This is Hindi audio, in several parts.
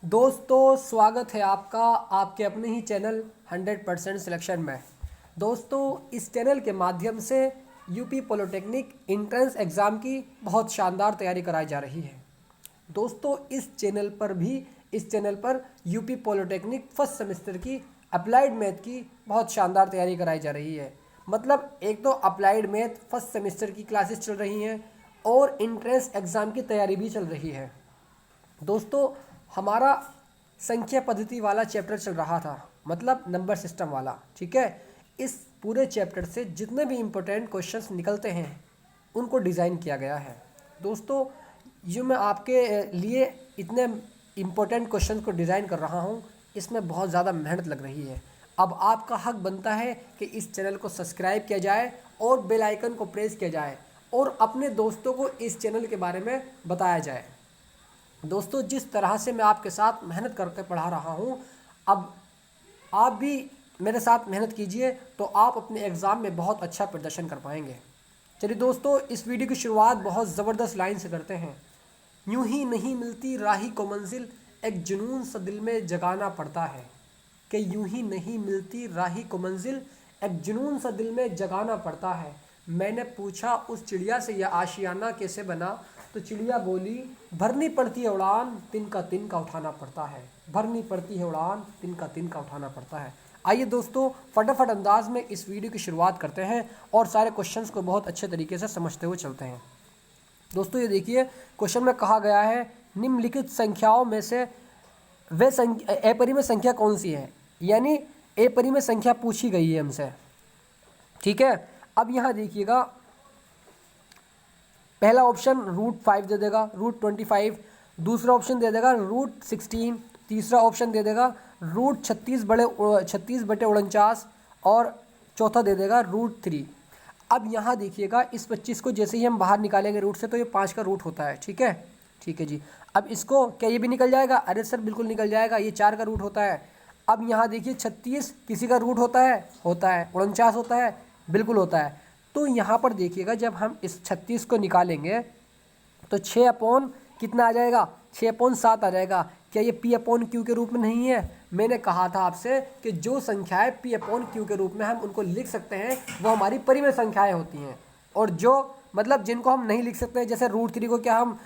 दोस्तों स्वागत है आपका आपके अपने ही चैनल 100% सिलेक्शन में। दोस्तों इस चैनल के माध्यम से यूपी पॉलिटेक्निक एंट्रेंस एग्ज़ाम की बहुत शानदार तैयारी कराई जा रही है। दोस्तों इस चैनल पर यूपी पॉलिटेक्निक फर्स्ट सेमेस्टर की अप्लाइड मैथ की बहुत शानदार तैयारी कराई जा रही है। मतलब एक तो अप्लाइड मैथ फर्स्ट सेमेस्टर की क्लासेस चल रही हैं और एंट्रेंस एग्ज़ाम की तैयारी भी चल रही है। दोस्तों हमारा संख्या पद्धति वाला चैप्टर चल रहा था, मतलब नंबर सिस्टम वाला। ठीक है, इस पूरे चैप्टर से जितने भी इम्पोर्टेंट क्वेश्चंस निकलते हैं उनको डिज़ाइन किया गया है। दोस्तों जो मैं आपके लिए इतने इम्पोर्टेंट क्वेश्चंस को डिज़ाइन कर रहा हूँ, इसमें बहुत ज़्यादा मेहनत लग रही है। अब आपका हक बनता है कि इस चैनल को सब्सक्राइब किया जाए और बेल आइकन को प्रेस किया जाए और अपने दोस्तों को इस चैनल के बारे में बताया जाए। दोस्तों जिस तरह से मैं आपके साथ मेहनत करके पढ़ा रहा हूँ, अब आप भी मेरे साथ मेहनत कीजिए तो आप अपने एग्ज़ाम में बहुत अच्छा प्रदर्शन कर पाएंगे। चलिए दोस्तों इस वीडियो की शुरुआत बहुत ज़बरदस्त लाइन से करते हैं। यूं ही नहीं मिलती राही को मंजिल, एक जुनून सा दिल में जगाना पड़ता है। कि यूं ही नहीं मिलती राही को मंजिल, एक जुनून सा दिल में जगाना पड़ता है। मैंने पूछा उस चिड़िया से यह आशियाना कैसे बना, तो चिड़िया बोली भरनी पड़ती है उड़ान, तिनका उठाना पड़ता है। भरनी पड़ती है उड़ान, तिनका उठाना पड़ता है। आइए दोस्तों फटाफट अंदाज में इस वीडियो की शुरुआत करते हैं और सारे क्वेश्चंस को बहुत अच्छे तरीके से समझते हुए चलते हैं। दोस्तों ये देखिए क्वेश्चन में कहा गया है निम्नलिखित संख्याओं में से वे अपरिमेय संख्या कौन सी है, यानी अपरिमेय संख्या पूछी गई है हमसे। ठीक है, अब यहाँ देखिएगा पहला ऑप्शन √5 दे देगा, √25, दूसरा ऑप्शन दे देगा √16, तीसरा ऑप्शन दे देगा √36/49 और चौथा दे देगा √3। अब यहाँ देखिएगा इस 25 को जैसे ही हम बाहर निकालेंगे रूट से तो ये 5 का रूट होता है। ठीक है, ठीक है जी। अब इसको क्या ये भी निकल जाएगा? अरे सर बिल्कुल निकल जाएगा, ये 4 का रूट होता है। अब यहाँ देखिए 36 किसी का रूट होता है? होता है। 49 होता है? बिल्कुल होता है। तो यहाँ पर देखिएगा जब हम इस 36 को निकालेंगे तो 6 अपॉन कितना आ जाएगा? 6/7 आ जाएगा। क्या ये P/Q के रूप में नहीं है? मैंने कहा था आपसे कि जो संख्याएं P/Q के रूप में हम उनको लिख सकते हैं वो हमारी परिमेय संख्याएं होती हैं, और जो मतलब जिनको हम नहीं लिख सकते हैं जैसे √3 को क्या हम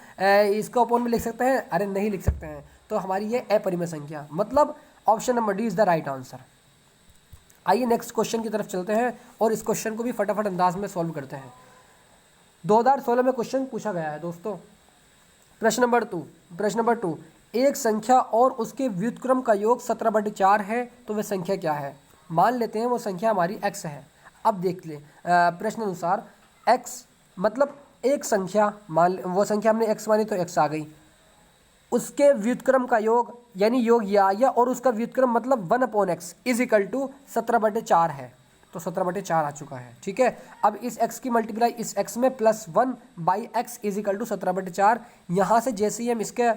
इसको अपॉन में लिख सकते हैं? अरे नहीं लिख सकते हैं, तो हमारी ये अपरिमेय संख्या, मतलब option number D is the right answer. आइए नेक्स्ट क्वेश्चन की तरफ चलते हैं और इस क्वेश्चन को भी फटाफट अंदाज में सॉल्व करते हैं। 2016 में क्वेश्चन पूछा गया है दोस्तों। प्रश्न नंबर 2, एक संख्या और उसके व्युत्क्रम का योग 17/4 है, तो वह संख्या क्या है? मान लेते हैं वो संख्या हमारी x है। अब देख ले प्रश्न अनुसार x मतलब एक संख्या, मान वो संख्या हमने x मानी तो x आ गई, उसके व्युत्क्रम का योग यानी योग ये आ गया, और उसका व्युत्क्रम मतलब 1/x इज इक्वल टू 17/4 है, तो 17/4 आ चुका है। ठीक है, अब इस x की मल्टीप्लाई इस x में +1/x इज इक्वल टू 17/4। यहाँ से जैसे ही हम इसके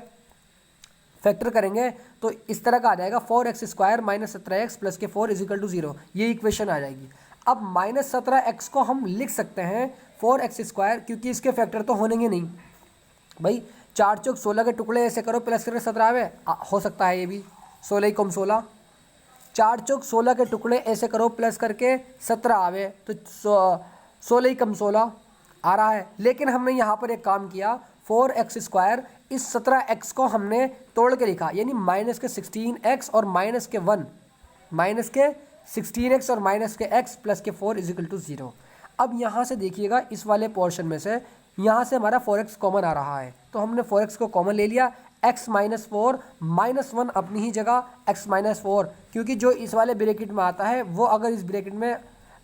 फैक्टर करेंगे तो इस तरह का आ जाएगा 4x² - 17x + के 4 इज इक्वल टू 0, ये इक्वेशन आ जाएगी। अब -17x को हम लिख सकते हैं 4x², क्योंकि इसके फैक्टर तो होनेंगे नहीं भाई। 4 चौक 16 के टुकड़े ऐसे करो प्लस करके 17 आवे, हो सकता है ये भी 16 कम 16। 4 चौक 16 के टुकड़े ऐसे करो प्लस करके 17 आवे, तो 16 कम 16 आ रहा है। लेकिन हमने यहाँ पर एक काम किया, 4x² इस 17x को हमने तोड़ के लिखा, यानी -16x और -1, -16x और -x + के 4 इज इक्वल टू 0। अब यहाँ से देखिएगा इस वाले पोर्शन में से यहाँ से हमारा 4x कॉमन आ रहा है, तो हमने 4x को कॉमन ले लिया। x - 4 -1 अपनी ही जगह x - 4, क्योंकि जो इस वाले ब्रैकेट में आता है वो अगर इस ब्रैकेट में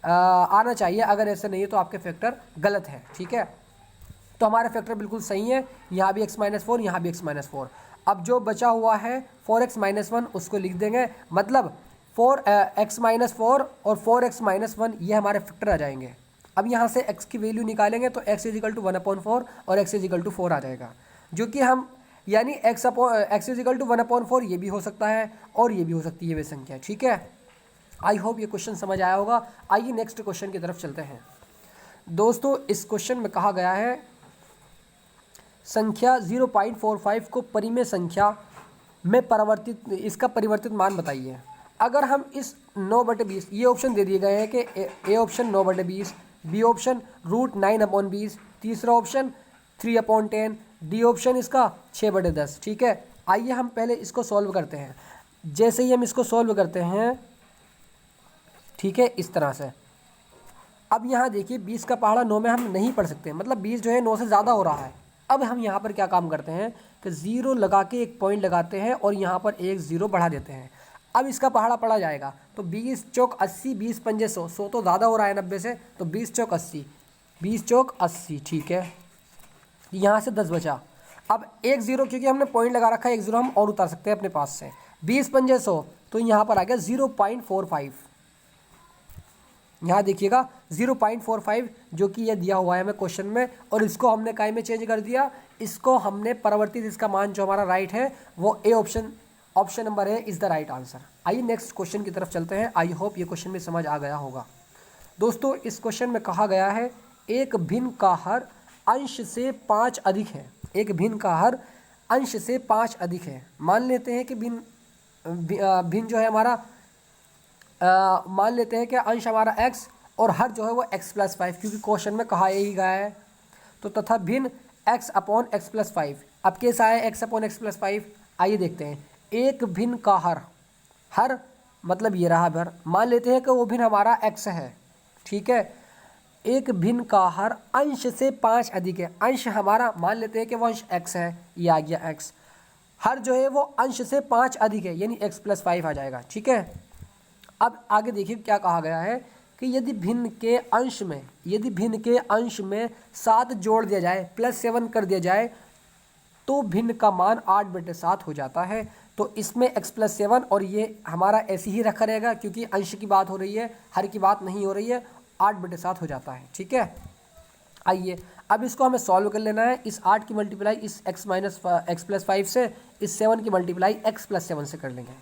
आना चाहिए, अगर ऐसे नहीं है तो आपके फैक्टर गलत है। ठीक है, तो हमारा फैक्टर बिल्कुल सही है, यहाँ भी x - 4, यहाँ भी x - 4। अब जो बचा हुआ है 4x - 1 उसको लिख देंगे, मतलब 4x - 4 और 4x - 1 ये हमारे फैक्टर आ जाएंगे। अब यहाँ से x की वैल्यू निकालेंगे तो x इज इक्वल टू 1/4 और x इज इक्वल टू 4 आ जाएगा, जो कि हम यानी x इज इक्वल टू 1/4 ये भी हो सकता है और ये भी हो सकती है वे संख्या। ठीक है, आई होप ये क्वेश्चन समझ आया होगा। आइए नेक्स्ट क्वेश्चन की तरफ चलते हैं। दोस्तों इस क्वेश्चन में कहा गया है संख्या 0.45 को परिमेय संख्या में परिवर्तित इसका परिवर्तित मान बताइए। अगर हम इस 9/20 ये ऑप्शन दे दिए गए हैं कि ए ऑप्शन 9/20, बी ऑप्शन √9/20, तीसरा ऑप्शन 3/10, डी ऑप्शन इसका 6/10। ठीक है, आइए हम पहले इसको सॉल्व करते हैं। जैसे ही हम इसको सॉल्व करते हैं, ठीक है, इस तरह से। अब यहाँ देखिए 20 का पहाड़ा 9 में हम नहीं पढ़ सकते, मतलब 20 जो है 9 से ज़्यादा हो रहा है। अब हम यहाँ पर क्या काम करते हैं कि 0 लगा के एक पॉइंट लगाते हैं और यहाँ पर एक 0 बढ़ा देते हैं। अब इसका पहाड़ा पड़ा जाएगा, तो 20 चौक 80, 20 पंजे 100, 100 तो ज़्यादा हो रहा है 90 से, तो 20 चौक 80, 20 चौक 80। ठीक है, यहाँ से 10 बचा। अब एक 0 क्योंकि हमने पॉइंट लगा रखा है, एक 0 हम और उतार सकते हैं अपने पास से। 20 पंजे 100, तो यहाँ पर आ गया 0.45। यहाँ देखिएगा 0.45 जो कि ये दिया हुआ है हमें क्वेश्चन में, और इसको हमने काय में चेंज कर दिया, इसको हमने परिवर्तित, इसका मान जो हमारा राइट है वो A option number A is the right answer. आइए नेक्स्ट क्वेश्चन की तरफ चलते हैं। आई होप ये क्वेश्चन में समझ आ गया होगा। दोस्तों इस क्वेश्चन में कहा गया है एक भिन्न का हर अंश से 5 अधिक है। एक भिन्न का हर अंश से 5 अधिक है। मान लेते हैं कि भिन्न जो है हमारा मान लेते हैं कि अंश हमारा x और हर जो है वो x+5, क्योंकि क्वेश्चन में कहा यही गया है। तो तथा भिन्न x/x+5। अब कैसा है x/x+5, आइए देखते हैं। एक भिन्न का हर मतलब ये रहा भर, मान लेते हैं कि वो भिन्न हमारा x है। ठीक है, एक भिन्न का हर अंश से 5 अधिक है। अंश हमारा मान लेते हैं कि वो अंश x है, ये आ गया x। हर जो है वो अंश से 5 अधिक है, यानी x+5 आ जाएगा। ठीक है, अब आगे देखिए क्या कहा गया है कि यदि भिन्न के अंश में 7 जोड़ दिया जाए, +7 कर दिया जाए, तो भिन्न का मान 8/7 हो जाता है। तो इसमें x+7 और ये हमारा ऐसे ही रखा रहेगा, क्योंकि अंश की बात हो रही है, हर की बात नहीं हो रही है। 8/7 हो जाता है। ठीक है, आइए अब इसको हमें सॉल्व कर लेना है। इस 8 की मल्टीप्लाई इस x+5 से, इस 7 की मल्टीप्लाई x+7 से कर लेंगे।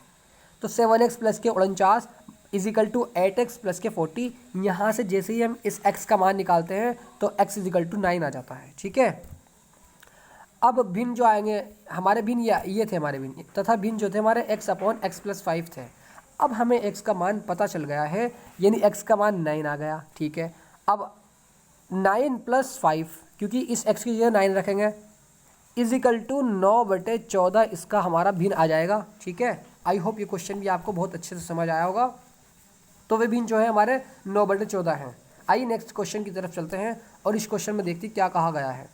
तो 7x + के 49 = 8x + के 40। यहाँ से जैसे ही हम इस x का मान निकालते हैं तो x = 9 आ जाता है। ठीक है, अब भिन्न जो आएंगे हमारे भिन्न ये थे हमारे भिन्न, तथा भिन्न जो थे हमारे x/x+5 थे। अब हमें x का मान पता चल गया है, यानी x का मान 9 आ गया। ठीक है, अब 9 + 5, क्योंकि इस x की जगह 9 रखेंगे, = 9/14 इसका हमारा भिन्न आ जाएगा। ठीक है, आई होप ये क्वेश्चन भी आपको बहुत अच्छे से समझ आया होगा। तो वे भिन्न जो है हमारे 9/14 हैं। आइए नेक्स्ट क्वेश्चन की तरफ चलते हैं और इस क्वेश्चन में देखते हैं क्या कहा गया है।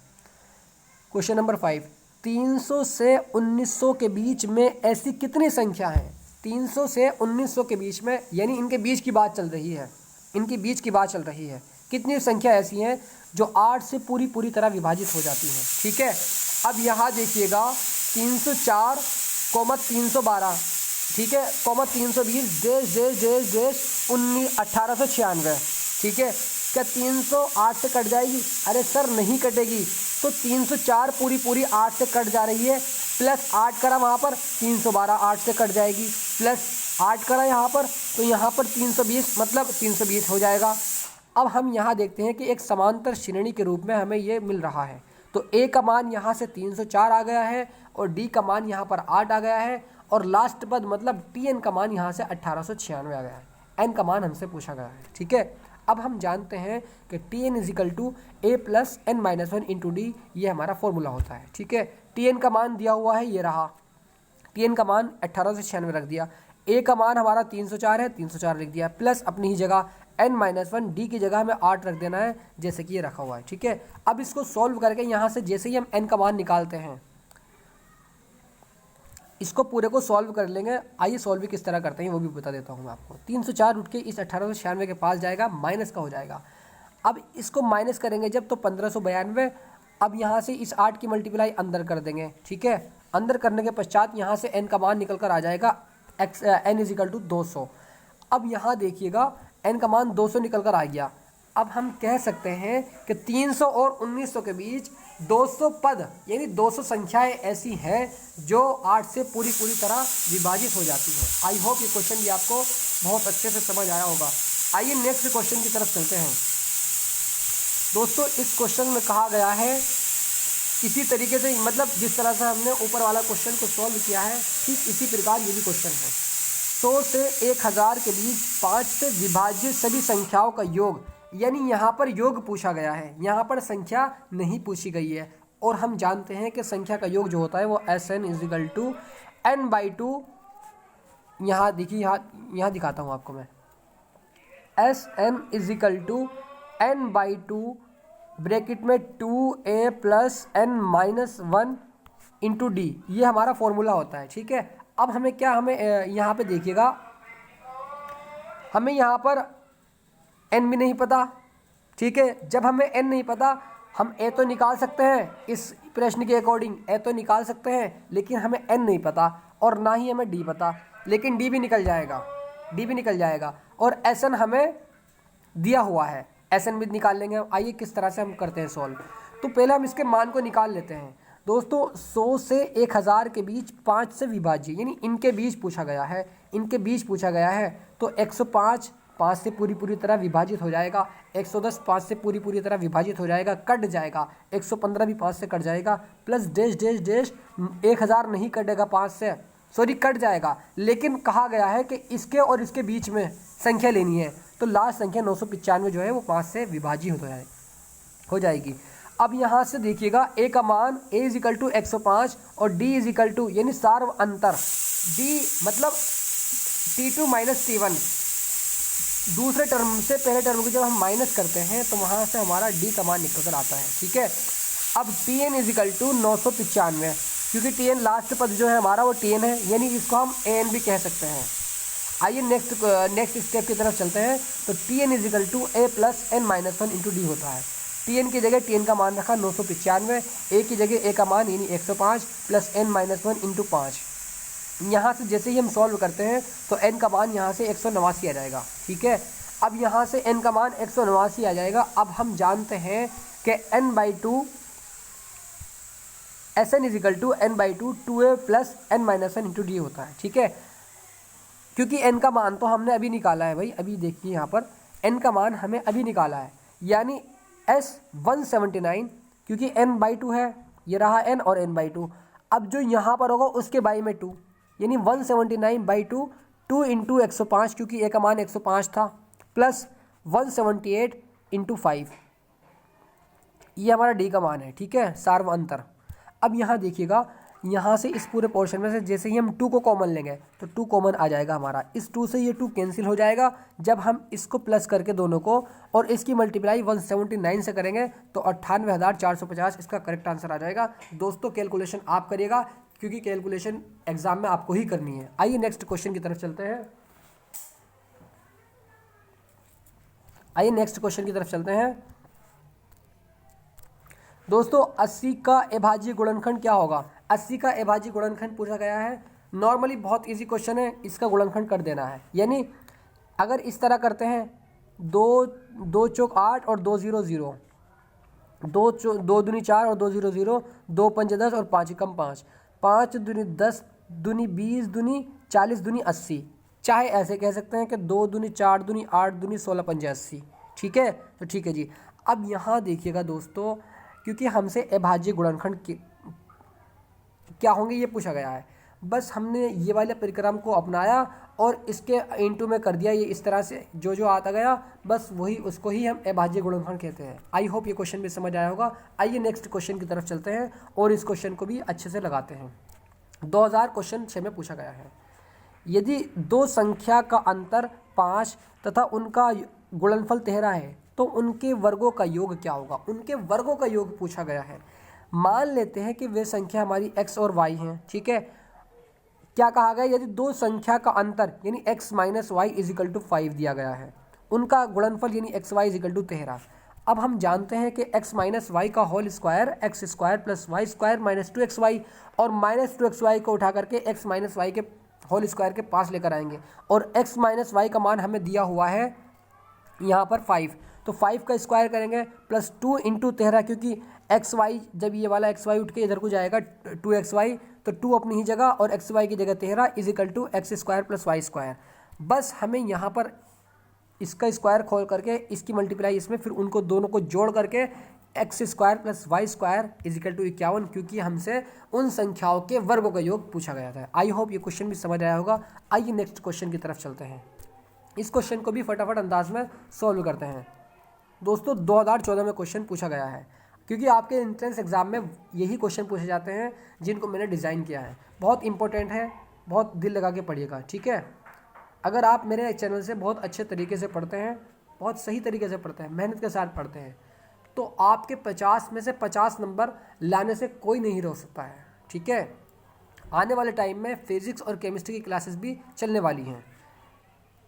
क्वेश्चन नंबर 5, 300 से 1900 के बीच में ऐसी कितनी संख्या है? 300 से 1900 के बीच में, यानी इनके बीच की बात चल रही है, इनके बीच की बात चल रही है। कितनी संख्या ऐसी हैं जो 8 से पूरी तरह विभाजित हो जाती हैं? ठीक है, अब यहाँ देखिएगा 304, 312, ठीक है, 320, देश 1896। ठीक है, क्या 308 से कट जाएगी? अरे सर नहीं कटेगी। तो 304 पूरी 8 से कट जा रही है, प्लस 8 करा वहाँ पर 312 8 से कट जाएगी, प्लस 8 करा यहाँ पर, तो यहाँ पर 320 मतलब 320 हो जाएगा। अब हम यहाँ देखते हैं कि एक समांतर श्रेणी के रूप में हमें ये मिल रहा है। तो ए का मान यहाँ से 304 आ गया है और डी का मान यहाँ पर 8 आ गया है, और लास्ट पद मतलब टी एन का मान यहाँ से 1896 आ गया है। एन का मान हमसे पूछा गया है। ठीक है, अब हम जानते हैं कि T N = a + n-1 × d, ये हमारा फॉर्मूला होता है। ठीक है, टी एन का मान दिया हुआ है, ये रहा, टी एन का मान 1896 रख दिया, ए का मान हमारा 304 है, 304 लिख दिया, प्लस अपनी ही जगह n-1, डी की जगह हमें 8 रख देना है, जैसे कि ये रखा हुआ है। ठीक है, अब इसको सॉल्व करके यहाँ से जैसे ही हम n का मान निकालते हैं, इसको पूरे को सॉल्व कर लेंगे। आइए सॉल्व भी किस तरह करते हैं वो भी बता देता हूँ मैं आपको। 304 उठ के इस 1896 के पास जाएगा, माइनस का हो जाएगा। अब इसको माइनस करेंगे जब, तो 1592। अब यहाँ से इस 8 की मल्टीप्लाई अंदर कर देंगे। ठीक है, अंदर करने के पश्चात यहाँ से n का मान निकल कर आ जाएगा n = 200। अब यहाँ देखिएगा n का मान 200 निकल कर आ गया। अब हम कह सकते हैं कि 300 और 1900 के बीच 200 पद यानी 200 संख्याएं ऐसी हैं जो 8 से पूरी तरह विभाजित हो जाती हैं। आई होप ये क्वेश्चन भी आपको बहुत अच्छे से समझ आया होगा। आइए नेक्स्ट क्वेश्चन की तरफ चलते हैं। दोस्तों इस क्वेश्चन में कहा गया है इसी तरीके से मतलब जिस तरह से हमने ऊपर वाला क्वेश्चन को सॉल्व किया है ठीक इसी प्रकार ये भी क्वेश्चन है। 100 से 1000 के बीच 5 से विभाज्य सभी संख्याओं का योग, यानी यहाँ पर योग पूछा गया है, यहाँ पर संख्या नहीं पूछी गई है। और हम जानते हैं कि संख्या का योग जो होता है वो Sn इजिकल टू n/2, यहाँ देखिए यहाँ दिखाता हूँ आपको मैं, Sn is equal to n/2 bracket में 2a plus n-1 into D, ये हमारा फॉर्मूला होता है। ठीक है, अब हमें यहाँ पे देखिएगा, हमें यहाँ पर n भी नहीं पता। ठीक है, जब हमें n नहीं पता हम a तो निकाल सकते हैं, इस प्रश्न के अकॉर्डिंग a तो निकाल सकते हैं, लेकिन हमें n नहीं पता और ना ही हमें d पता, लेकिन d भी निकल जाएगा और Sn हमें दिया हुआ है, Sn भी निकाल लेंगे। आइए किस तरह से हम करते हैं सॉल्व। तो पहले हम इसके मान को निकाल लेते हैं दोस्तों। 100 से 1000 के बीच 5 से विभाज्य, यानी इनके बीच पूछा गया है, तो 105 5 से पूरी तरह विभाजित हो जाएगा, 110 5 से पूरी तरह विभाजित हो जाएगा, कट जाएगा, 115 भी 5 से कट जाएगा, प्लस डैश डैश डैश 1000 नहीं कटेगा 5 से, सॉरी कट जाएगा, लेकिन कहा गया है कि इसके और इसके बीच में संख्या लेनी है, तो लास्ट संख्या 995 जो है वो 5 से विभाजित हो जाएगी। अब यहाँ से देखिएगा a का मान a इजिकल टू 105 और d इजिकल टू, यानी सार्व अंतर d मतलब t2 माइनस t1, दूसरे टर्म से पहले टर्म को जब हम माइनस करते हैं तो वहाँ से हमारा d का मान निकल कर आता है। ठीक है, अब tn इजिकल टू 995, क्योंकि tn लास्ट पद जो है हमारा वो tn है, यानी इसको हम an भी कह सकते हैं। आइए नेक्स्ट स्टेप की तरफ चलते हैं। तो tn is equal to a plus n-1 into D होता है। tn की जगह tn का मान रखा 995, a की जगह a का मान यानी 105 प्लस n-1 इंटू 5। यहाँ से जैसे ही हम सॉल्व करते हैं तो n का मान यहाँ से 189 आ जाएगा। ठीक है, अब यहाँ से n का मान 189 आ जाएगा। अब हम जानते हैं कि n/2 Sn is equal to n/2 2a plus n-1 into D होता है। ठीक है, क्योंकि n का मान तो हमने अभी निकाला है भाई, अभी देखिए यहाँ पर n का मान हमें अभी निकाला है, यानी S179, क्योंकि n/2 है, ये रहा n और n/2। अब जो यहाँ पर होगा उसके बाई में 2, यानी 179/2, 2 इंटू 105, क्योंकि a का मान 105 था, प्लस 178 इंटू 5, ये हमारा d का मान है। ठीक है, सार्व अंतर। अब यहाँ देखिएगा, यहाँ से इस पूरे पोर्शन में से जैसे ही हम 2 को कॉमन लेंगे तो 2 कॉमन आ जाएगा हमारा, इस 2 से ये 2 कैंसिल हो जाएगा। जब हम इसको प्लस करके दोनों को और इसकी मल्टीप्लाई 179 से करेंगे तो 98,450 इसका करेक्ट आंसर आ जाएगा। दोस्तों कैलकुलेशन आप करिएगा, क्योंकि कैलकुलेशन एग्जाम में आपको ही करनी है। आइए नेक्स्ट क्वेश्चन की तरफ चलते हैं। दोस्तों 80 का अभाज्य गुणनखंड क्या होगा? 80 का अभाज्य गुणनखंड पूछा गया है। नॉर्मली बहुत इजी क्वेश्चन है, इसका गुणनखंड कर देना है। यानी अगर इस तरह करते हैं 2 चौक 8 और 2 0 0, 2 दूनी 4 और 2 0 0, 2 पंच 10 और 5 एकम 5, 5 दूनी 10 दूनी 20 दूनी 40 दूनी 80, चाहे ऐसे कह सकते हैं कि 2 दूनी 4 दूनी 8 दूनी 16 पंजे 80। ठीक है, तो ठीक है जी। अब यहाँ देखिएगा दोस्तों, क्योंकि हमसे अभाज्य गुणनखंड क्या होंगे ये पूछा गया है, बस हमने ये वाले परिक्रम को अपनाया और इसके इनटू में कर दिया, ये इस तरह से जो आता गया बस वही उसको ही हम अभाज्य गुणनखंड कहते हैं। आई होप ये क्वेश्चन भी समझ आया होगा। आइए नेक्स्ट क्वेश्चन की तरफ चलते हैं और इस क्वेश्चन को भी अच्छे से लगाते हैं। 2000 क्वेश्चन 6 में पूछा गया है, यदि दो संख्या का अंतर 5 तथा उनका गुणनफल 13 है तो उनके वर्गों का योग क्या होगा? उनके वर्गों का योग पूछा गया है। मान लेते हैं कि वे संख्या हमारी x और y हैं। ठीक है, क्या कहा गया? यदि दो संख्या का अंतर यानी x minus Y is equal to 5 दिया गया है, उनका गुणनफल यानी एक्स वाई इजिकल टू 13। अब हम जानते हैं कि x माइनस वाई का whole square X square plus Y square minus 2xy, और माइनस 2xy को उठा करके x माइनस वाई के होल स्क्वायर के पास लेकर आएंगे, और x माइनस वाई का मान हमें दिया हुआ है यहाँ पर 5, तो 5 का स्क्वायर करेंगे प्लस 2 इंटू 13, क्योंकि एक्स वाई जब ये वाला एक्स वाई उठ के इधर को जाएगा 2xy, तो 2 अपनी ही जगह और एक्स वाई की जगह 13 is equal to X square plus Y square. बस हमें यहाँ पर इसका स्क्वायर खोल करके इसकी मल्टीप्लाई इसमें, फिर उनको दोनों को जोड़ करके X square plus Y square is equal to 51, क्योंकि हमसे उन संख्याओं के वर्गों का योग पूछा गया था। आई होप ये क्वेश्चन भी समझ आया होगा। आइए नेक्स्ट क्वेश्चन की तरफ चलते हैं। इस क्वेश्चन को भी फटाफट अंदाज में सॉल्व करते हैं। दोस्तों 2014 में क्वेश्चन पूछा गया है, क्योंकि आपके एंट्रेंस एग्जाम में यही क्वेश्चन पूछे जाते हैं जिनको मैंने डिज़ाइन किया है। बहुत इंपॉर्टेंट है, बहुत दिल लगा के पढ़िएगा, ठीक है। अगर आप मेरे चैनल से बहुत अच्छे तरीके से पढ़ते हैं, बहुत सही तरीके से पढ़ते हैं, मेहनत के साथ पढ़ते हैं, तो आपके 50 में से 50 नंबर लाने से कोई नहीं रोक सकता है, ठीक है। आने वाले टाइम में फिजिक्स और केमिस्ट्री की क्लासेस भी चलने वाली हैं।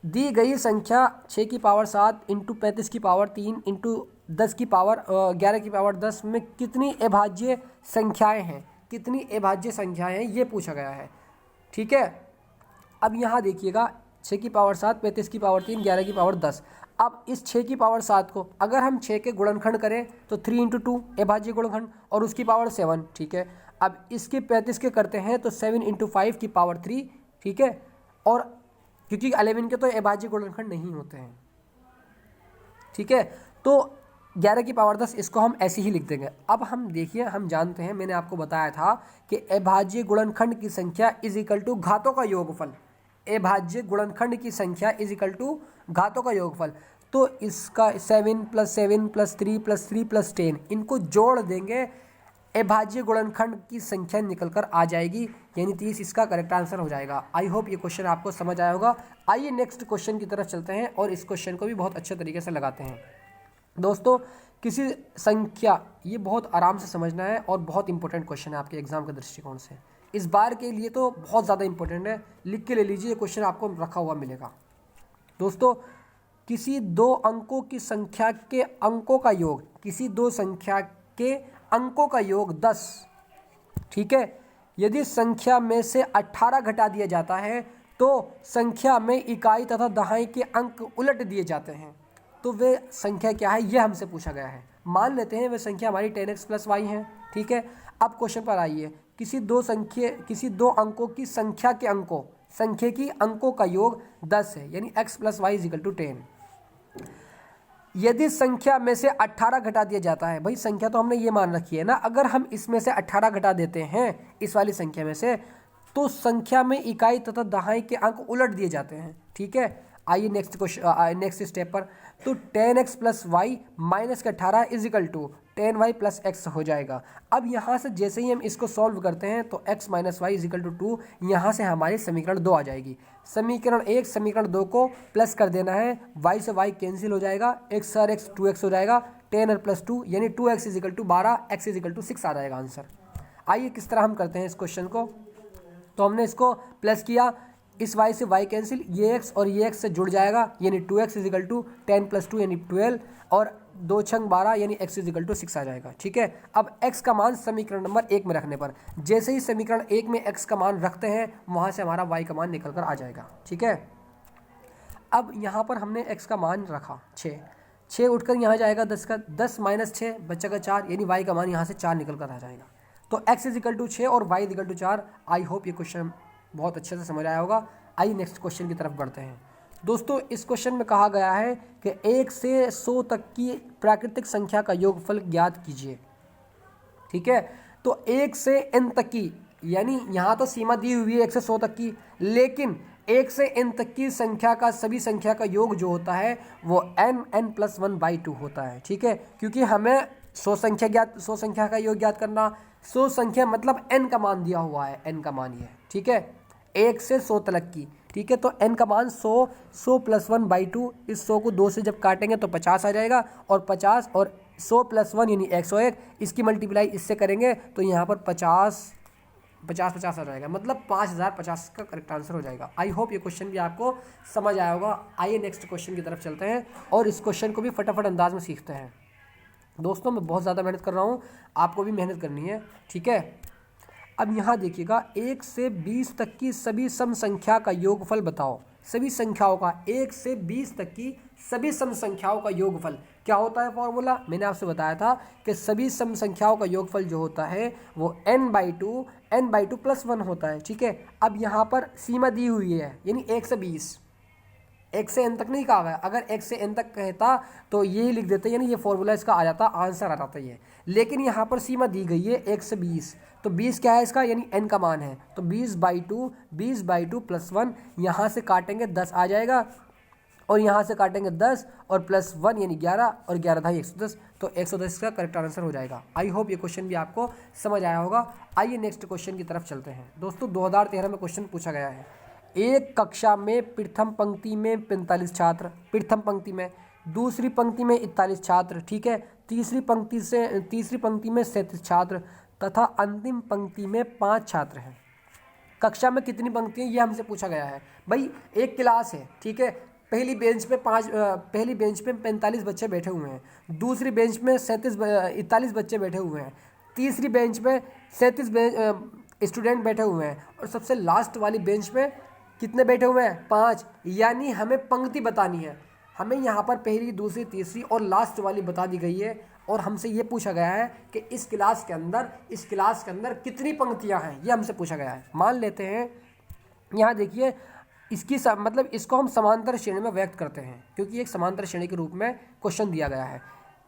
दी गई संख्या 6 की पावर 7 इंटू 35 की पावर 3 इंटू 10 की पावर 11 की पावर 10 में कितनी अभाज्य संख्याएं हैं, कितनी अभाज्य संख्याएं हैं, ये पूछा गया है, ठीक है। अब यहाँ देखिएगा 6 की पावर 7, 35 की पावर 3, 11 की पावर 10। अब इस 6 की पावर 7 को अगर हम 6 के गुणनखंड करें तो 3 इंटू 2 अभाज्य गुणनखंड, और उसकी पावर 7, ठीक है। अब इसके 35 के करते हैं तो 7 इंटू 5 की पावर 3, ठीक है। और क्योंकि 11 के तो अभाज्य गुणनखंड नहीं होते हैं, ठीक है, तो 11 की पावर 10 इसको हम ऐसे ही लिख देंगे। अब हम देखिए, हम जानते हैं, मैंने आपको बताया था कि अभाज्य गुणनखंड की संख्या इज इक्वल टू घातों का योगफल। अभाज्य गुणनखंड की संख्या इज इक्वल टू घातों का योगफल। तो इसका 7 + 7 + 3 + 3 + 10 इनको जोड़ देंगे, अभाज्य गुणनखंड की संख्या निकल कर आ जाएगी, यानी 30 इसका करेक्ट आंसर हो जाएगा। आई होप ये क्वेश्चन आपको समझ आया होगा। आइए नेक्स्ट क्वेश्चन की तरफ चलते हैं और इस क्वेश्चन को भी बहुत अच्छे तरीके से लगाते हैं। दोस्तों किसी संख्या, ये बहुत आराम से समझना है और बहुत इंपॉर्टेंट क्वेश्चन है आपके एग्जाम के दृष्टिकोण से। इस बार के लिए तो बहुत ज़्यादा इंपॉर्टेंट है, लिख के ले लीजिए, क्वेश्चन आपको रखा हुआ मिलेगा। दोस्तों किसी 2 अंकों की संख्या के अंकों का योग, किसी 2 संख्या के अंकों का योग 10, ठीक है। यदि संख्या में से 18 घटा दिया जाता है तो संख्या में इकाई तथा दहाई के अंक उलट दिए जाते हैं, तो वे संख्या क्या है, यह हमसे पूछा गया है। मान लेते हैं वे संख्या हमारी 10x + y है, ठीक है। अब क्वेश्चन पर आइए, किसी 2 अंकों की संख्या के अंकों का योग 10 है, यानी x + y = 10। यदि संख्या में से 18 घटा दिया जाता है, भाई संख्या तो हमने ये मान रखी है ना, अगर हम इसमें से 18 घटा देते हैं इस वाली संख्या में से, तो संख्या में इकाई तथा दहाई के अंक उलट दिए जाते हैं, ठीक है। आइए नेक्स्ट स्टेप पर, तो 10x + y - 18 = 10y + x हो जाएगा। अब यहाँ से जैसे ही हम इसको सॉल्व करते हैं तो x - y = 2, यहाँ से हमारी समीकरण 2 आ जाएगी। समीकरण 1 समीकरण 2 को प्लस कर देना है, y से y कैंसिल हो जाएगा, x और x 2x हो जाएगा, 10 और +2 यानी 2x = 12, x = 6 आ जाएगा आंसर। आइए किस तरह हम करते हैं इस क्वेश्चन को, तो हमने इसको प्लस किया, इस y से y कैंसिल, ये x और ये x से जुड़ जाएगा, यानी 2x = 10 + 2 यानी 12, और 2 × 12 यानी x = 6 आ जाएगा, ठीक है। अब x का मान समीकरण नंबर 1 में रखने पर, जैसे ही समीकरण 1 में x का मान रखते हैं वहाँ से हमारा y का मान निकल कर आ जाएगा, ठीक है। अब यहाँ पर हमने x का मान रखा 6 उठकर यहाँ जाएगा 10 - 6 बचेगा 4, यानी y का मान यहाँ से 4 निकल कर आ जाएगा। तो x = 6 और y = 4। आई होप ये क्वेश्चन बहुत अच्छे से समझ आया होगा। आइए नेक्स्ट क्वेश्चन की तरफ बढ़ते हैं। दोस्तों इस क्वेश्चन में कहा गया है कि 1 से 100 तक की प्राकृतिक संख्या का योगफल ज्ञात कीजिए, ठीक है। तो 1 से n तक की, यानी यहाँ तो सीमा दी हुई है 1 से 100 तक की, लेकिन 1 से n तक की संख्या का, सभी संख्या का योग जो होता है वो n + 1/2 होता है, ठीक है। क्योंकि हमें 100 संख्या का योग ज्ञात करना, 100 संख्या मतलब n का मान दिया हुआ है, n का मान ये है, ठीक है, 1 से 100 तक की, ठीक है। तो n का मान 100 + 1/2, इस 100 को 2 से जब काटेंगे तो 50 आ जाएगा, और 50 और 100 + 1 यानी 101, इसकी मल्टीप्लाई इससे करेंगे तो यहाँ पर 50 आ जाएगा, मतलब 5050 का करेक्ट आंसर हो जाएगा। आई होप ये क्वेश्चन भी आपको समझ आया होगा। आइए नेक्स्ट क्वेश्चन की तरफ चलते हैं और इस क्वेश्चन को भी फटाफट अंदाज में सीखते हैं। दोस्तों मैं बहुत ज़्यादा मेहनत कर रहा हूँ, आपको भी मेहनत करनी है, ठीक है। अब यहाँ देखिएगा, 1 से 20 तक की सभी सम संख्या का योगफल बताओ। सभी संख्याओं का, 1 से 20 तक की सभी सम संख्याओं का योगफल क्या होता है फॉर्मूला, मैंने आपसे बताया था कि सभी सम संख्याओं का योगफल जो होता है वो n/2 + 1 होता है, ठीक है। अब यहाँ पर सीमा दी हुई है, यानी 1 से 20, एक से एन तक नहीं कहा गया, अगर एक से एन तक कहता तो ये लिख देते, यानी ये फॉर्मूला इसका आ जाता, आंसर आ जाता ये। लेकिन यहाँ पर सीमा दी गई है 1 से 20, तो 20 क्या है इसका, यानी एन का मान है, तो 20/2, 20/2 + 1, यहाँ से काटेंगे 10 आ जाएगा, और यहाँ से काटेंगे 10 और +1 यानी 11, और 11 था 110, तो 110 का करेक्ट आंसर हो जाएगा। आई होप ये क्वेश्चन भी आपको समझ आया होगा। आइए नेक्स्ट क्वेश्चन की तरफ चलते हैं। दोस्तों 2013 में क्वेश्चन पूछा गया है, एक कक्षा में प्रथम पंक्ति में 45 छात्र, प्रथम पंक्ति में, दूसरी पंक्ति में 41 छात्र, ठीक है, तीसरी पंक्ति में 37 छात्र तथा अंतिम पंक्ति में 5 छात्र हैं। कक्षा में कितनी पंक्तियाँ, ये हमसे पूछा गया है। भाई एक क्लास है, ठीक है, पहली बेंच पे 45 बच्चे बैठे हुए हैं, दूसरी बेंच में 41 बच्चे बैठे हुए हैं, तीसरी बेंच पे 37 स्टूडेंट बैठे हुए हैं, और सबसे लास्ट वाली बेंच पे कितने बैठे हुए हैं, 5। यानी हमें पंक्ति बतानी है, हमें यहाँ पर पहली, दूसरी, तीसरी और लास्ट वाली बता दी गई है, और हमसे ये पूछा गया है कि इस क्लास के अंदर कितनी पंक्तियाँ हैं, ये हमसे पूछा गया है। मान लेते हैं, यहाँ देखिए इसकी मतलब इसको हम समांतर श्रेणी में व्यक्त करते हैं, क्योंकि एक समांतर श्रेणी के रूप में क्वेश्चन दिया गया है।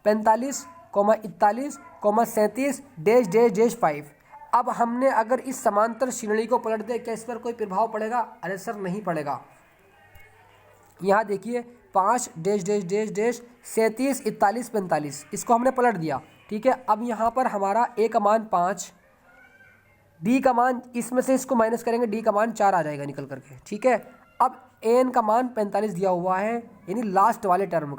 45, 41, 37 डैश डैश डैश 5। अब हमने अगर इस समांतर श्रेणी को पलट दे, क्या इस पर कोई प्रभाव पड़ेगा? अरे सर नहीं पड़ेगा। यहाँ देखिए 5 डैश डैश डैश डैश 37, 41, 45, इसको हमने पलट दिया, ठीक है। अब यहाँ पर हमारा ए का मान 5, डी का मान, इसमें से इसको माइनस करेंगे, डी का मान 4 आ जाएगा निकल करके, ठीक है। अब एन का मान 45 दिया हुआ है, यानी लास्ट वाले टर्म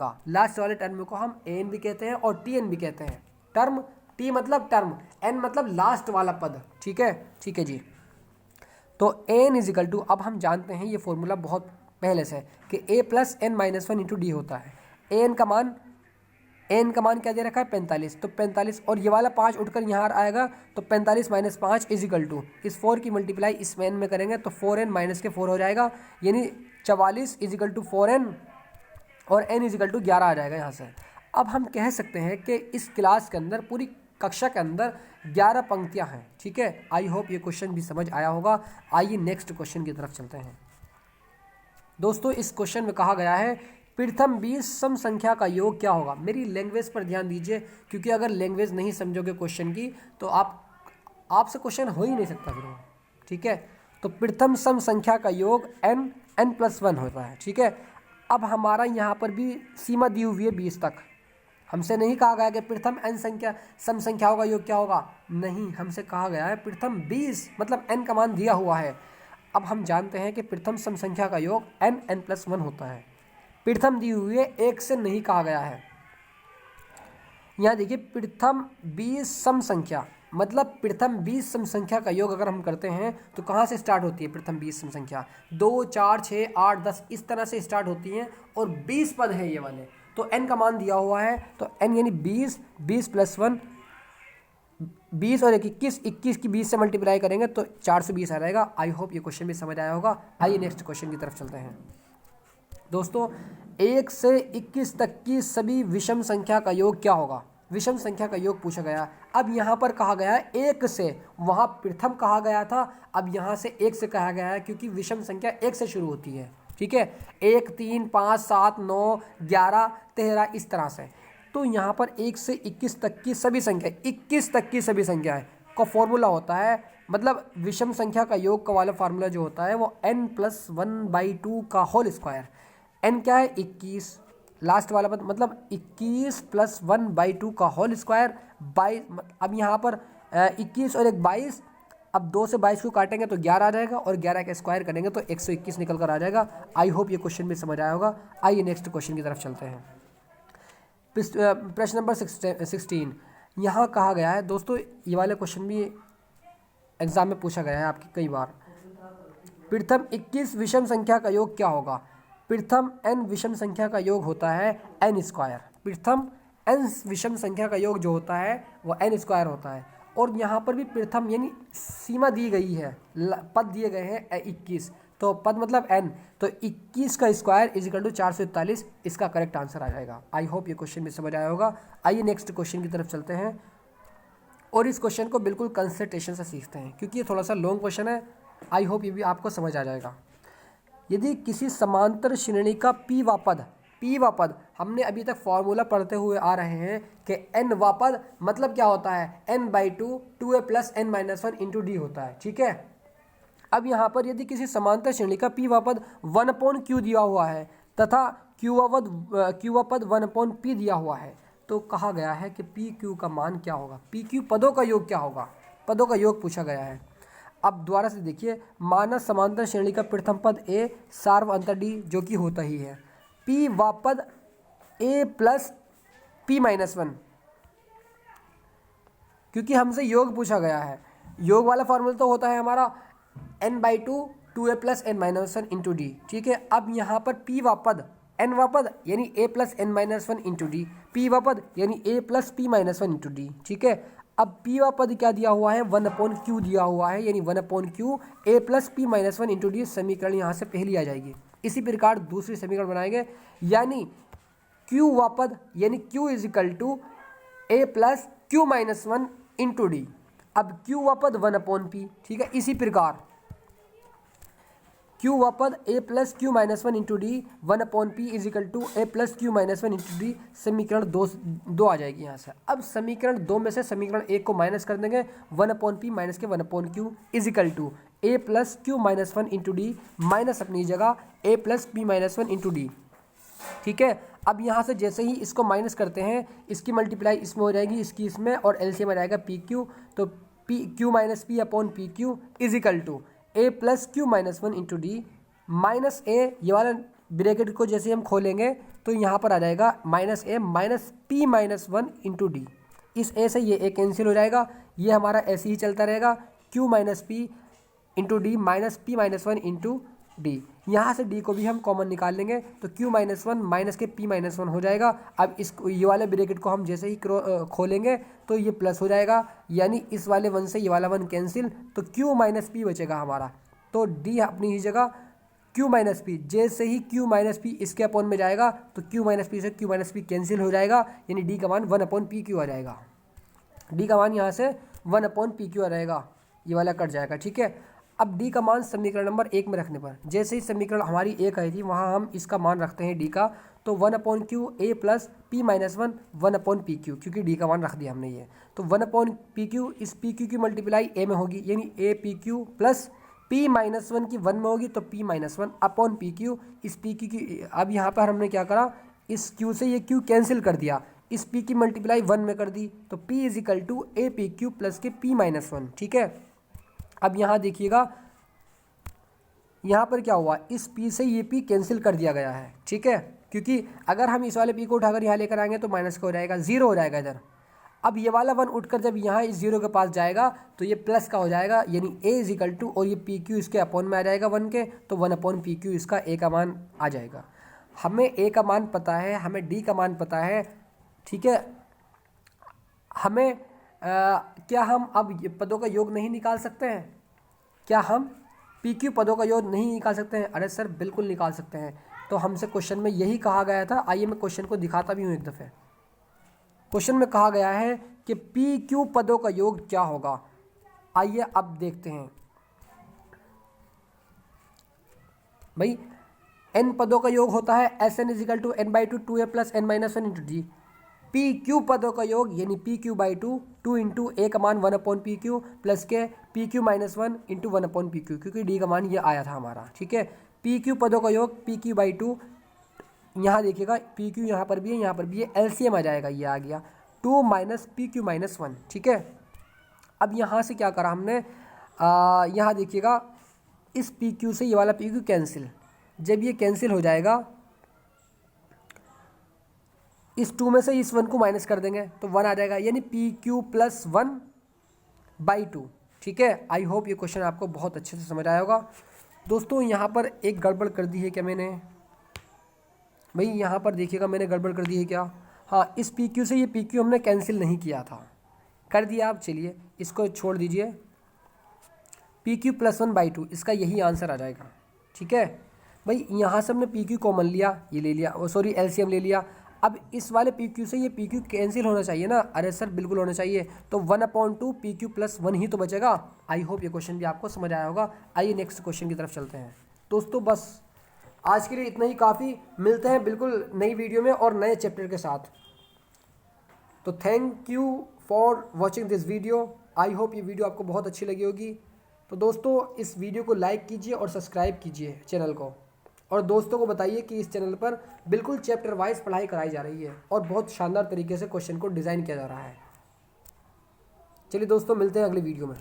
को हम एन भी कहते हैं और टी एन भी कहते हैं। टर्म, टी मतलब टर्म, एन मतलब लास्ट वाला पद, ठीक है जी। तो एन इजिकल टू, अब हम जानते हैं ये फॉर्मूला बहुत पहले से कि a + n-1 × d होता है। एन का मान क्या दे रखा है? 45, तो 45 और ये वाला 5 उठकर यहाँ आएगा, तो 45 - 5 = इस 4 की मल्टीप्लाई इस n में करेंगे तो 4n - 4 हो जाएगा, यानी 44 = 4n और n = 11 आ जाएगा यहाँ से। अब हम कह सकते हैं कि इस क्लास के अंदर, पूरी कक्षा के अंदर 11 पंक्तियाँ हैं, ठीक है। आई होप ये क्वेश्चन भी समझ आया होगा। आइए नेक्स्ट क्वेश्चन की तरफ चलते हैं। दोस्तों इस क्वेश्चन में कहा गया है प्रथम 20 सम संख्या का योग क्या होगा। मेरी लैंग्वेज पर ध्यान दीजिए, क्योंकि अगर लैंग्वेज नहीं समझोगे क्वेश्चन की तो आपसे क्वेश्चन हो ही नहीं सकता फिर, ठीक है। तो प्रथम सम संख्या का योग n+1 होता है, ठीक है। अब हमारा यहाँ पर भी सीमा दी हुई है 20 तक। हमसे नहीं कहा गया कि प्रथम सम संख्याओं का योग क्या होगा, नहीं, हमसे कहा गया है प्रथम 20, मतलब n का मान दिया हुआ है। अब हम जानते हैं कि प्रथम सम संख्या का योग n+1 होता है। प्रथम दी हुई है, 1 से नहीं कहा गया है। यहाँ देखिए प्रथम 20 सम संख्या, मतलब प्रथम 20 सम संख्या का योग अगर हम करते हैं तो कहाँ से स्टार्ट होती है? प्रथम 20 सम संख्या 2, 4, 6, 8, 10 इस तरह से स्टार्ट होती हैं, और 20 पद है ये वाले, तो n का मान दिया हुआ है, तो n यानी 20, 20 + 1 20 और 21 की 20 से मल्टीप्लाई करेंगे तो 420 आ जाएगा। आई होप ये क्वेश्चन भी समझ आया होगा। आइए नेक्स्ट क्वेश्चन की तरफ चलते हैं। दोस्तों 1 से 21 तक की सभी विषम संख्या का योग क्या होगा? विषम संख्या का योग पूछा गया। अब यहाँ पर कहा गया है 1 से, वहाँ प्रथम कहा गया था, अब यहाँ से 1 से कहा गया है, क्योंकि विषम संख्या 1 से शुरू होती है, ठीक है। 1, 3, 5, 7, 9, 11, 13 इस तरह से। तो यहाँ पर 1 से 21 तक की सभी संख्या, 21 तक की सभी संख्या का फॉर्मूला होता है, मतलब विषम संख्या का योग का वाला फार्मूला जो होता है वो n+1/2 का होल स्क्वायर। n क्या है? 21, लास्ट वाला पद, मतलब 21 + 1/2 का होल स्क्वायर 22। अब यहाँ पर 21 और 1 22, अब 2 से 22 को काटेंगे तो 11 आ जाएगा, और 11 का स्क्वायर करेंगे तो 121 निकल कर आ जाएगा। आई होप ये क्वेश्चन भी समझ आया होगा। आइए नेक्स्ट क्वेश्चन की तरफ चलते हैं। प्रश्न नंबर 16 यहाँ कहा गया है। दोस्तों ये वाले क्वेश्चन भी एग्जाम में पूछा गया है आपकी कई बार। प्रथम 21 विषम संख्या का योग क्या होगा? प्रथम n विषम संख्या का योग होता है n²। प्रथम n विषम संख्या का योग जो होता है वो n² होता है, और यहाँ पर भी प्रथम यानी सीमा दी गई है, पद दिए गए हैं 21, तो पद मतलब n, तो 21 का स्क्वायर = 441, इसका करेक्ट आंसर आ जाएगा। आई होप ये क्वेश्चन भी समझ आया होगा। आइए नेक्स्ट क्वेश्चन की तरफ चलते हैं, और इस क्वेश्चन को बिल्कुल कंसंट्रेशन से सीखते हैं, क्योंकि ये थोड़ा सा लॉन्ग क्वेश्चन है। आई होप ये भी आपको समझ आ जाएगा। यदि किसी समांतर श्रेणी का पी वा पद हमने अभी तक फॉर्मूला पढ़ते हुए आ रहे हैं कि एन वा पद मतलब क्या होता है, n/2 2a + n-1 into D होता है, ठीक है। अब यहाँ पर यदि किसी समांतर श्रेणी का पी वा पद 1/q दिया हुआ है तथा क्यू वा पद 1/p दिया हुआ है, तो कहा गया है कि पी क्यू का मान क्या होगा, पी क्यू पदों का योग क्या होगा, पदों का योग पूछा गया है। अब दोबारा से देखिए, मानस समांतर श्रेणी का प्रथम पद a सार्व अंतर d जो कि होता ही है, p वा पद a + p-1, क्योंकि हमसे योग पूछा गया है। योग वाला फॉर्मूला तो होता है हमारा n/2 2a + n-1 into D, ठीक है। अब यहाँ पर p वा पद n वा पद यानी a + n-1 into D, p वा पद यानी a + p-1 इंटू डी, ठीक है। अब p वा पद क्या दिया हुआ है, 1/q दिया हुआ है, यानी 1/q a + p-1 into D. समीकरण यहाँ से पहली आ जाएगी। इसी प्रकार दूसरी समीकरण बनाएंगे, यानी q वा पद यानी q = a + q-1 into D. अब q वा पद 1/p, ठीक है। इसी प्रकार q वा पद a + q-1 into D 1/p = a + q-1 into D. समीकरण दो आ जाएगी यहाँ से। अब समीकरण 2 में से समीकरण 1 को माइनस कर देंगे, 1/p माइनस के 1/q = a + q-1 into D minus अपनी जगह a + p-1 इंटू डी, ठीक है। अब यहाँ से जैसे ही इसको माइनस करते हैं, इसकी मल्टीप्लाई इसमें हो जाएगी, इसकी इसमें, और एलसीएम आ जाएगा पी क्यू। तो P Q minus P upon P Q = a + q-1 into D minus A, ये वाला ब्रैकेट को जैसे हम खोलेंगे तो यहाँ पर आ जाएगा -a minus p-1 into D. इस a से ये a कैंसिल हो जाएगा, ये हमारा ऐसे ही चलता रहेगा, q - p into D minus p-1 into D. यहाँ से d को भी हम कॉमन निकाल लेंगे तो q-1 माइनस के p-1 हो जाएगा। अब इस ये वाले ब्रैकेट को हम जैसे ही खोलेंगे तो ये प्लस हो जाएगा, यानी इस वाले 1 से ये वाला 1 कैंसिल, तो q - p बचेगा हमारा। तो d अपनी ही जगह q - p, जैसे ही q - p इसके अपॉन में जाएगा तो q - p से q - p कैंसिल हो जाएगा, यानी d का मान 1/pq आ जाएगा। d का मान यहाँ से 1/pq आ जाएगा, ये वाला कट जाएगा, ठीक है। अब d का मान समीकरण नंबर 1 में रखने पर, जैसे ही समीकरण हमारी 1 आई थी वहाँ हम इसका मान रखते हैं d का, तो 1/q a + p-1 1/pq, क्योंकि d का मान रख दिया हमने ये, तो 1/pq इस pq की मल्टीप्लाई a में होगी, यानी a pq प्लस p-1 की 1 में होगी तो p-1 अपॉन pq। इस pq की, अब यहाँ पर हमने क्या करा, इस q से ये q कैंसिल कर दिया, इस p की मल्टीप्लाई 1 में कर दी, तो p = a pq प्लस के p-1, ठीक है। अब यहाँ देखिएगा, यहाँ पर क्या हुआ, इस p से ये p कैंसिल कर दिया गया है, ठीक है, क्योंकि अगर हम इस वाले p को उठाकर यहाँ लेकर आएंगे तो माइनस का हो जाएगा, 0 हो जाएगा इधर। अब ये वाला 1 उठकर जब यहाँ इस 0 के पास जाएगा तो ये प्लस का हो जाएगा, यानी a = और ये pq इसके अपॉन में आ जाएगा 1 के, तो 1/pq इसका a का मान आ जाएगा। हमें a का मान पता है, हमें d का मान पता है, ठीक है। हमें क्या हम अब पदों का योग नहीं निकाल सकते हैं? क्या हम PQ पदों का योग नहीं निकाल सकते हैं? अरे सर बिल्कुल निकाल सकते हैं। तो हमसे क्वेश्चन में यही कहा गया था। आइए मैं क्वेश्चन को दिखाता भी हूँ एक दफ़े। क्वेश्चन में कहा गया है कि PQ पदों का योग क्या होगा। आइए अब देखते हैं भाई। n पदों का योग होता है Sn = n/2 2a + n-1 into D. PQ पदों का योग यानी PQ/2 2 इंटू a का मान 1/pq प्लस के PQ-1 इंटू 1/pq, क्योंकि d का मान ये आया था हमारा, ठीक है। PQ पदों का योग PQ/2, यहाँ देखिएगा PQ यहाँ पर भी है, यहाँ पर भी है, LCM आ जाएगा, ये आ गया 2 माइनस PQ-1, ठीक है। अब यहाँ से क्या करा हमने, यहाँ देखिएगा इस PQ से ये वाला PQ कैंसिल, जब ये कैंसिल हो जाएगा इस 2 में से इस 1 को माइनस कर देंगे तो 1 आ जाएगा, यानी PQ + 1/2, ठीक है। आई होप ये क्वेश्चन आपको बहुत अच्छे से समझ आया होगा। दोस्तों यहाँ पर एक गड़बड़ कर दी है क्या मैंने, भाई यहाँ पर देखिएगा मैंने गड़बड़ कर दी है क्या। हाँ, इस PQ से ये PQ हमने कैंसिल नहीं किया था, कर दिया। आप चलिए इसको छोड़ दीजिए, PQ + 1/2 इसका यही आंसर आ जाएगा, ठीक है भाई। यहाँ से हमने PQ कॉमन लिया, ये ले लिया, सॉरी LCM ले लिया। अब इस वाले PQ से ये PQ कैंसिल होना चाहिए ना, अरे सर बिल्कुल होना चाहिए, तो 1/2 PQ + 1 ही तो बचेगा। आई होप ये क्वेश्चन भी आपको समझ आया होगा। आइए नेक्स्ट क्वेश्चन की तरफ चलते हैं दोस्तों। बस आज के लिए इतना ही काफ़ी, मिलते हैं बिल्कुल नई वीडियो में और नए चैप्टर के साथ। तो thank you for watching this video. I hope ये वीडियो आपको बहुत अच्छी लगी होगी। तो दोस्तों इस वीडियो को लाइक कीजिए और सब्सक्राइब कीजिए चैनल को, और दोस्तों को बताइए कि इस चैनल पर बिल्कुल चैप्टर वाइज पढ़ाई कराई जा रही है और बहुत शानदार तरीके से क्वेश्चन को डिज़ाइन किया जा रहा है। चलिए दोस्तों, मिलते हैं अगली वीडियो में।